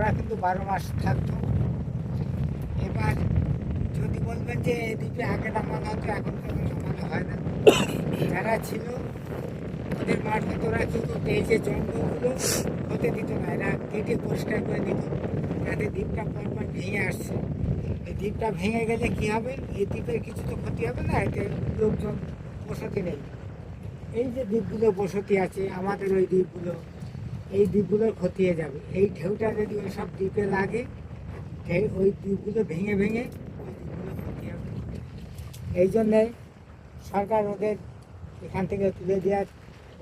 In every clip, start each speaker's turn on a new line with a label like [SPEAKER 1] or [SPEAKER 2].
[SPEAKER 1] ওরা কিন্তু 12 মাস থাকতো। এবার যদি বলবেন যে এই দ্বীপে আগে নামানো হতো, এখন কোনো নামানো হয় না। যারা ছিল ওদের মারফত ওরা কী করতো, এই যে জঙ্গলগুলো হতে দিত না, এরা কেটে পরিষ্কার করে দিত, যাতে দ্বীপটা পরপর ভেঙে আসছে। এই দ্বীপটা ভেঙে গেলে কী হবে, এই দ্বীপের কিছু তো ক্ষতি হবে না, এতে লোকজন বসতি নেই। এই যে দ্বীপগুলো বসতি আছে আমাদের, ওই দ্বীপগুলো, এই দ্বীপগুলোর ক্ষতি হয়ে যাবে। এই ঢেউটা যদি ওই সব দ্বীপে লাগে, ওই দ্বীপগুলো ভেঙে ভেঙে ওই দ্বীপগুলো ক্ষতি হবে। এই জন্যে সরকার ওদের এখান থেকে তুলে দেওয়ার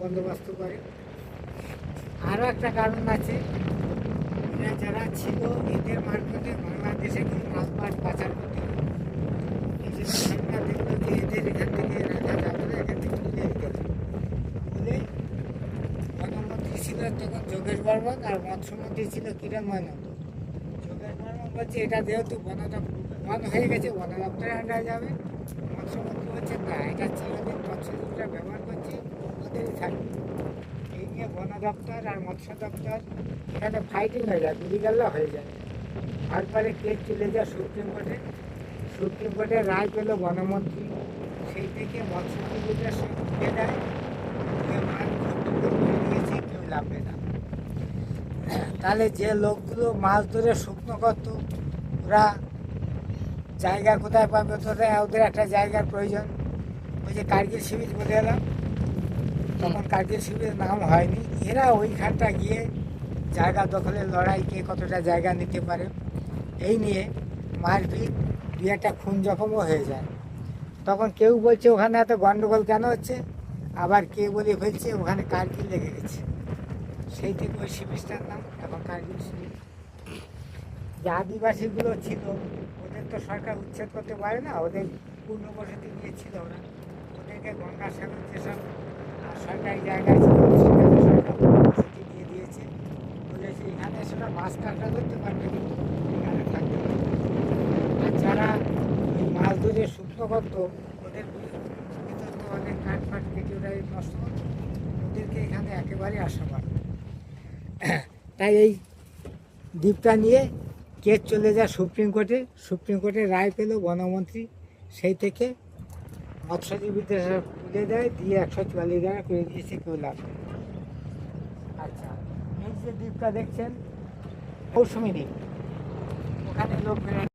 [SPEAKER 1] বন্দোবস্ত করে। আরও একটা কারণ আছে, এরা যারা ছিল এদের মারফতে বাংলাদেশে কিন্তু মাছ পাচার করতে হবে। এই জন্য সরকার দেখলো যে এদের এখান থেকে রাখা যাবে না, এখান থেকে তুলে দিতে হবে বলে বনমন্ত্রী ছিল তখন যোগেশ বর্মন, আর মৎস্যমন্ত্রী ছিল কিরণময় নন্দ। যোগেশ বর্মন বলছে এটা যেহেতু বন হয়ে গেছে, বন দপ্তরে আন্ডারে যাবে। মৎস্যমন্ত্রী বলছে না, এটা চিরদিন মৎস্যজীবীরা ব্যবহার করছে, ওদেরই থাকবে। এই নিয়ে বন দপ্তর আর মৎস্য দপ্তর এখানে ফাইটিং হয়ে যায়, গুলিগাল্লা হয়ে যায়। তারপরে কেস চলে যায় সুপ্রিম কোর্টে। সুপ্রিম কোর্টে রায় পেল বনমন্ত্রী, সেই থেকে মৎস্যজীবীদের সব তুলে দেয়, দিয়েছে, কেউ লাভবে না। তাহলে যে লোকগুলো মাছ ধরে শুকনো করতো, ওরা জায়গা কোথায় পাবে, ওদের একটা জায়গার প্রয়োজন। ওই যে কার্গিল শিবির বলে এলাম, তখন কার্গিল শিবিরের নাম হয়নি, এরা ওইখানটা গিয়ে জায়গা দখলের লড়াই, কে কতটা জায়গা নিতে পারে, এই নিয়ে মারপিট, দু একটা খুন জখমও হয়ে যায়। তখন কেউ বলছে ওখানে এত গণ্ডগোল কেন হচ্ছে, আবার কে বলে ফেলছে ওখানে কার্গিল লেগে গেছে। সেই থেকে ওই শিবিরটার নাম এখন কার্গিল শিবির। যে আদিবাসীগুলো ছিল ওদের তো সরকার উচ্ছেদ করতে পারে না, ওদের পূর্ণ বসতি নিয়েছিল ওরা, ওদেরকে গঙ্গাসাগর যেসব সরকারি জায়গায় ছিল সেখানে সরকার বসতি দিয়ে দিয়েছে, বলেছে এখানে সেটা মাছ কাঁকড়া ধরতে পারবে, কিন্তু এখানে থাকতে পারবে। আর যারা ওই মাছ ধরে শুকনো করতো, ওদের ভিতর তো অনেক কাঠ ফাট কেটে ওরা নষ্ট করতো, ওদেরকে এখানে একেবারে আসা পারবে। তাই এই দ্বীপটা নিয়ে কেস চলে যায় সুপ্রিম কোর্টে। সুপ্রিম কোর্টে রায় পেল বনমন্ত্রী, সেই থেকে মৎস্যজীবীদের তুলে দেয়, দিয়ে 144 টাকা করে দিয়েছে, কেউ লাভ নেই। আচ্ছা, এই যে দ্বীপটা দেখছেন মৌসুমী দ্বীপ, ওখানে লোক